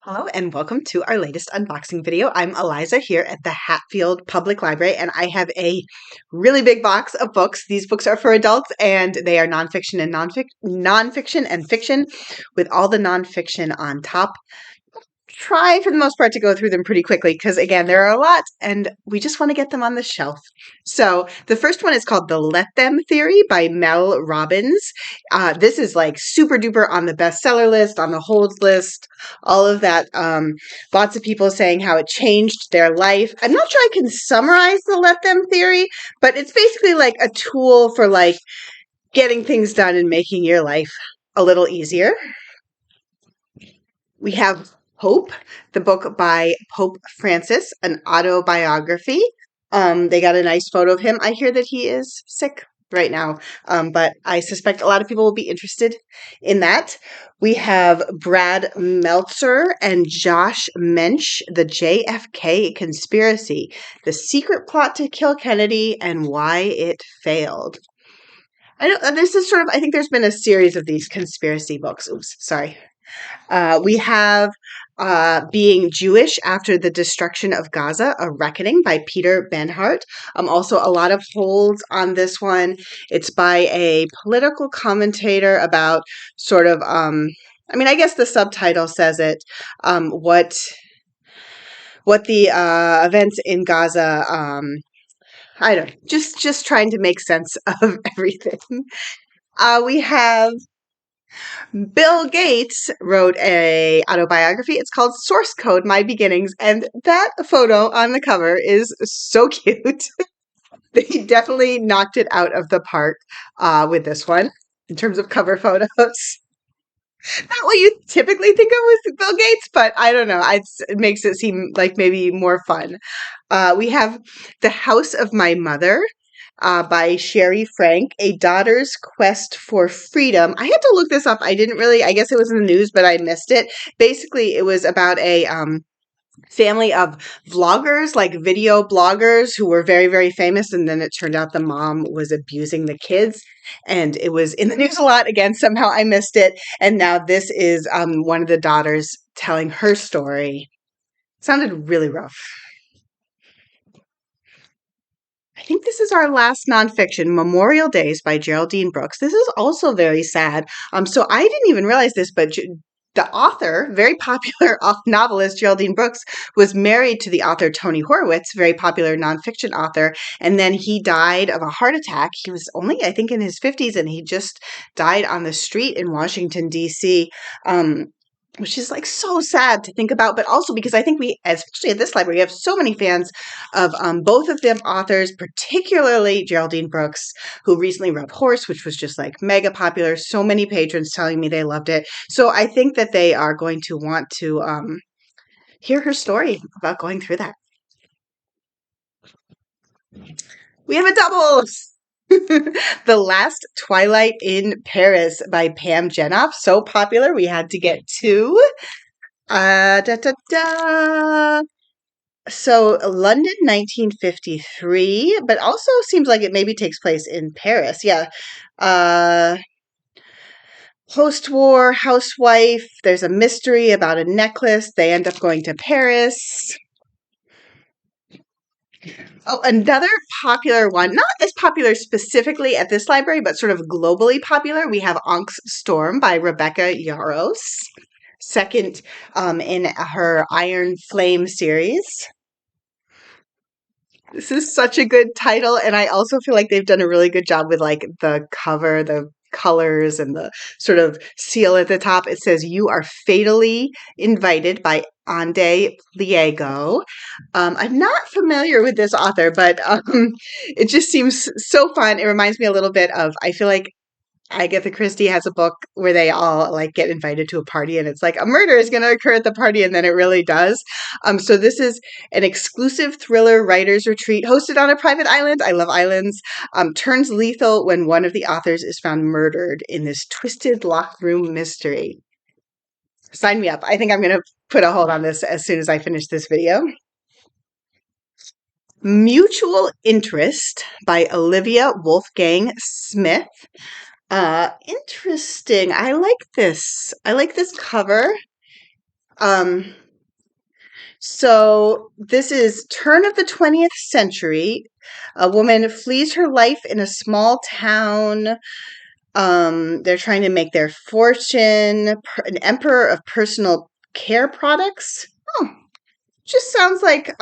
Hello and welcome to our latest unboxing video. I'm Eliza here at the Hatfield Public Library and I have a really big box of books. These books are for adults and they are nonfiction and fiction with all the nonfiction on top. Try for the most part to go through them pretty quickly because again there are a lot and we just want to get them on the shelf. So the first one is called The Let Them Theory by Mel Robbins. This is like super duper on the bestseller list, on the holds list, all of that. Lots of people saying how it changed their life. I'm not sure I can summarize the Let Them Theory, but it's basically like a tool for like getting things done and making your life a little easier. We have Hope, the book by Pope Francis, an autobiography. They got a nice photo of him. I hear that he is sick right now, but I suspect a lot of people will be interested in that. We have Brad Meltzer and Josh Mensch, The JFK Conspiracy, The Secret Plot to Kill Kennedy and Why It Failed. This is sort of, I think there's been a series of these conspiracy books. Oops, sorry. We have Being Jewish After the Destruction of Gaza, A Reckoning by Peter Beinart. Also a lot of holds on this one. It's by a political commentator about sort of, I guess the subtitle says it, what the events in Gaza, I don't know, just trying to make sense of everything. We have Bill Gates wrote a autobiography. It's called Source Code: My Beginnings, and that photo on the cover is so cute. They definitely knocked it out of the park with this one in terms of cover photos. Not what you typically think of with Bill Gates, but I don't know. It makes it seem like maybe more fun. We have The House of My Mother by Shari, Franke, A Daughter's Quest for Freedom. I had to look this up. I guess it was in the news, but I missed it. Basically, it was about a family of vloggers, like video bloggers who were very, very famous. And then it turned out the mom was abusing the kids. And it was in the news a lot. Again, somehow I missed it. And now this is one of the daughters telling her story. It sounded really rough. I think this is our last nonfiction, Memorial Days by Geraldine Brooks. This is also very sad. So I didn't even realize this, but the author, very popular novelist Geraldine Brooks, was married to the author Tony Horwitz, very popular nonfiction author, and then he died of a heart attack. He was only, I think, in his 50s, and he just died on the street in Washington, D.C., which is like so sad to think about, but also because I think we, especially at this library, we have so many fans of both of them authors, particularly Geraldine Brooks, who recently wrote Horse, which was just like mega popular. So many patrons telling me they loved it. So I think that they are going to want to hear her story about going through that. We have a double! The Last Twilight in Paris by Pam Jenoff. So popular, we had to get two. So London, 1953, but also seems like it maybe takes place in Paris. Yeah. Post-war housewife. There's a mystery about a necklace. They end up going to Paris. Oh, another popular one, not as popular specifically at this library, but sort of globally popular. We have Ank's Storm by Rebecca Yarros, second in her Iron Flame series. This is such a good title, and I also feel like they've done a really good job with like the cover, the colors, and the sort of seal at the top. It says, "You are fatally invited" by Ande, Pliego. I'm not familiar with this author, but it just seems so fun. It reminds me a little bit of, I feel like Agatha Christie has a book where they all like get invited to a party and it's like a murder is going to occur at the party, and then it really does. So this is an exclusive thriller writer's retreat hosted on a private island. I love islands. Turns lethal when one of the authors is found murdered in this twisted locked room mystery. Sign me up. I think I'm going to put a hold on this as soon as I finish this video. Mutual Interest by Olivia Wolfgang-Smith. Interesting. I like this. I like this cover. Um, so this is turn of the 20th century. A woman flees her life in a small town. They're trying to make their fortune. An emperor of personal care products. Oh, just sounds like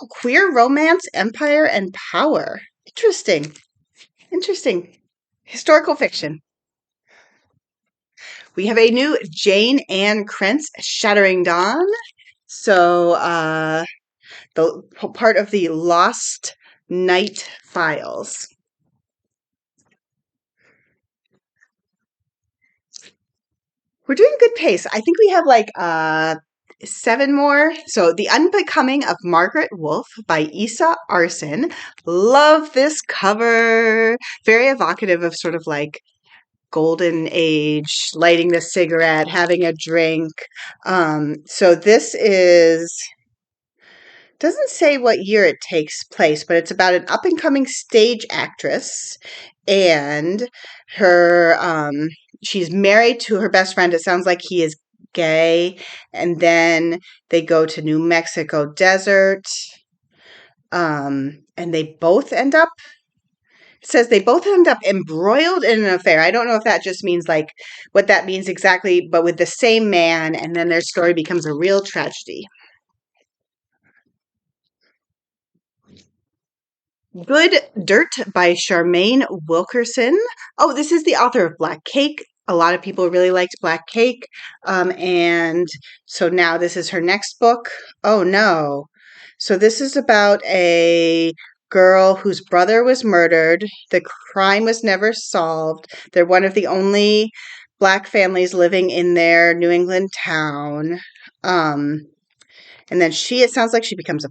queer romance, empire, and power. Interesting. Interesting. Historical fiction. We have a new Jayne and Krentz Shattering Dawn. So, the part of the Lost Night Files. We're doing good pace. I think we have like 7 more. So, The Unbecoming of Margaret Wolf by Isa Arsen. Love this cover. Very evocative of sort of like golden age, lighting the cigarette, having a drink. So this is doesn't say what year it takes place, but it's about an up and coming stage actress and her she's married to her best friend. It sounds like he is gay, and then they go to New Mexico desert. And they both end up it says they both end up embroiled in an affair. I don't know if that just means like what that means exactly, but with the same man, and then their story becomes a real tragedy. Good Dirt by Charmaine Wilkerson. Oh, this is the author of Black Cake. A lot of people really liked Black Cake. And so now this is her next book. Oh, no. So this is about a girl whose brother was murdered. The crime was never solved. They're one of the only Black families living in their New England town. And then it sounds like she becomes a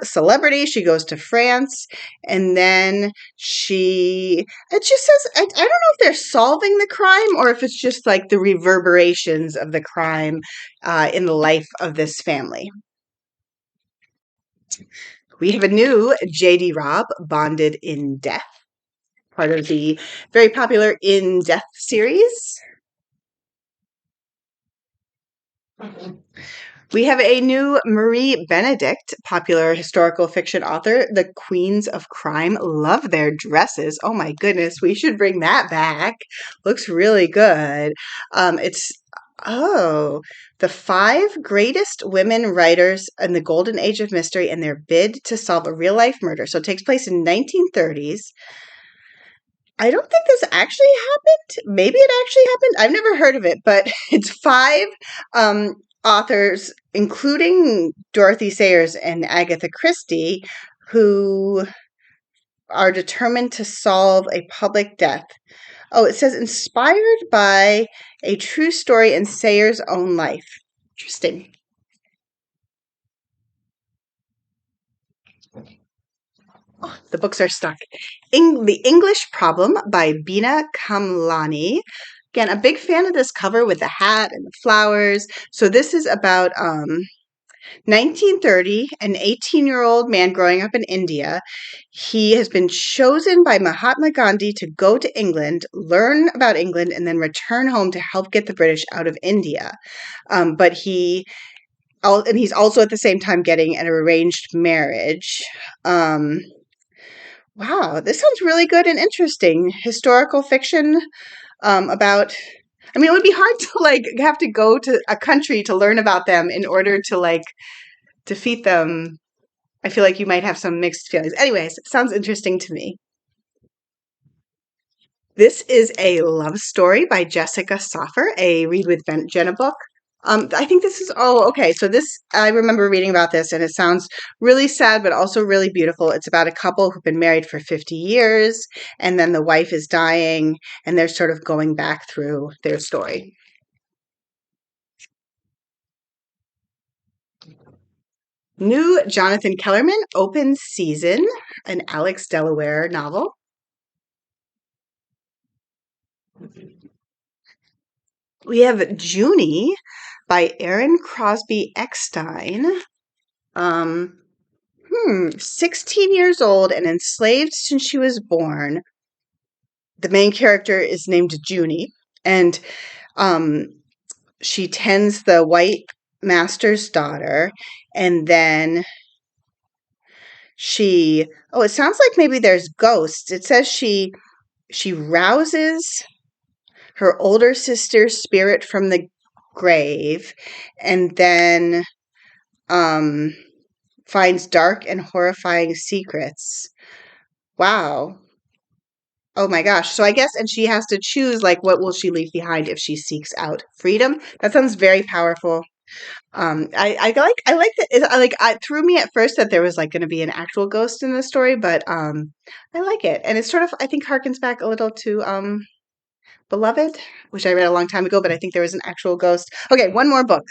celebrity. She goes to France. And then it just says, I don't know if they're solving the crime or if it's just like the reverberations of the crime in the life of this family. We have a new J.D. Robb, Bonded in Death, part of the very popular In Death series. We have a new Marie Benedict, popular historical fiction author. The Queens of Crime. Love their dresses. Oh my goodness, we should bring that back. Looks really good. The 5 greatest women writers in the golden age of mystery and their bid to solve a real life murder. So it takes place in 1930s. I don't think this actually happened. Maybe it actually happened. I've never heard of it, but it's 5 authors, including Dorothy Sayers and Agatha Christie, who are determined to solve a public death. Oh, it says inspired by a true story in Sayers' own life. Interesting. Oh, the books are stuck. The English Problem by Bina Kamlani. Again, a big fan of this cover with the hat and the flowers. So this is about 1930, an 18-year-old man growing up in India. He has been chosen by Mahatma Gandhi to go to England, learn about England, and then return home to help get the British out of India. But he's also at the same time getting an arranged marriage. Wow, this sounds really good and interesting. Historical fiction about. I mean, it would be hard to like have to go to a country to learn about them in order to like defeat them. I feel like you might have some mixed feelings. Anyways, it sounds interesting to me. This is a love story by Jessica Soffer, a Read with Jenna book. I think this is, okay. So I remember reading about this and it sounds really sad, but also really beautiful. It's about a couple who've been married for 50 years and then the wife is dying and they're sort of going back through their story. New Jonathan Kellerman, Open Season, an Alex Delaware novel. We have Junie by Erin Crosby Eckstein. 16 years old and enslaved since she was born. The main character is named Junie, and she tends the white master's daughter, and then it sounds like maybe there's ghosts. It says she rouses her older sister's spirit from the grave, and then um finds dark and horrifying secrets. Wow. Oh my gosh. So I guess, and she has to choose, like, what will she leave behind if she seeks out freedom? That sounds very powerful. I like that. It threw me at first that there was like going to be an actual ghost in the story, but I like it, and it sort of, I think, harkens back a little to Beloved, which I read a long time ago, but I think there was an actual ghost. Okay, one more book.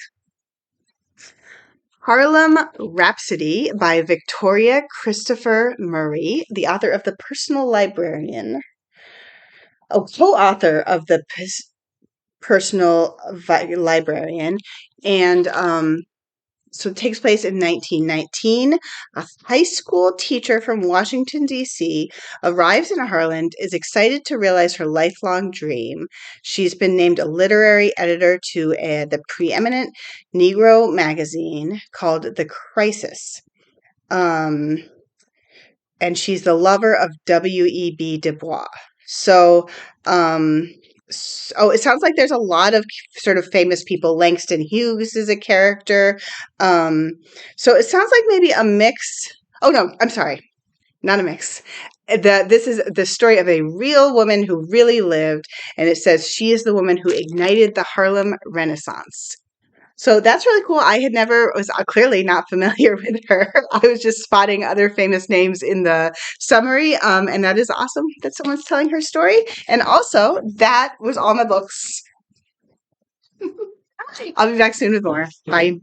Harlem Rhapsody by Victoria Christopher Murray, the author of The Personal Librarian. Oh, co-author of The Personal Librarian. And so it takes place in 1919. A high school teacher from Washington, D.C. arrives in Harlem, is excited to realize her lifelong dream. She's been named a literary editor to the preeminent Negro magazine called The Crisis. And she's the lover of W.E.B. Du Bois. So, it sounds like there's a lot of sort of famous people. Langston Hughes is a character. So it sounds like maybe a mix. Oh no, I'm sorry, not a mix. This is the story of a real woman who really lived, and it says she is the woman who ignited the Harlem Renaissance. So that's really cool. I was clearly not familiar with her. I was just spotting other famous names in the summary. And that is awesome that someone's telling her story. And also, that was all my books. I'll be back soon with more. Bye.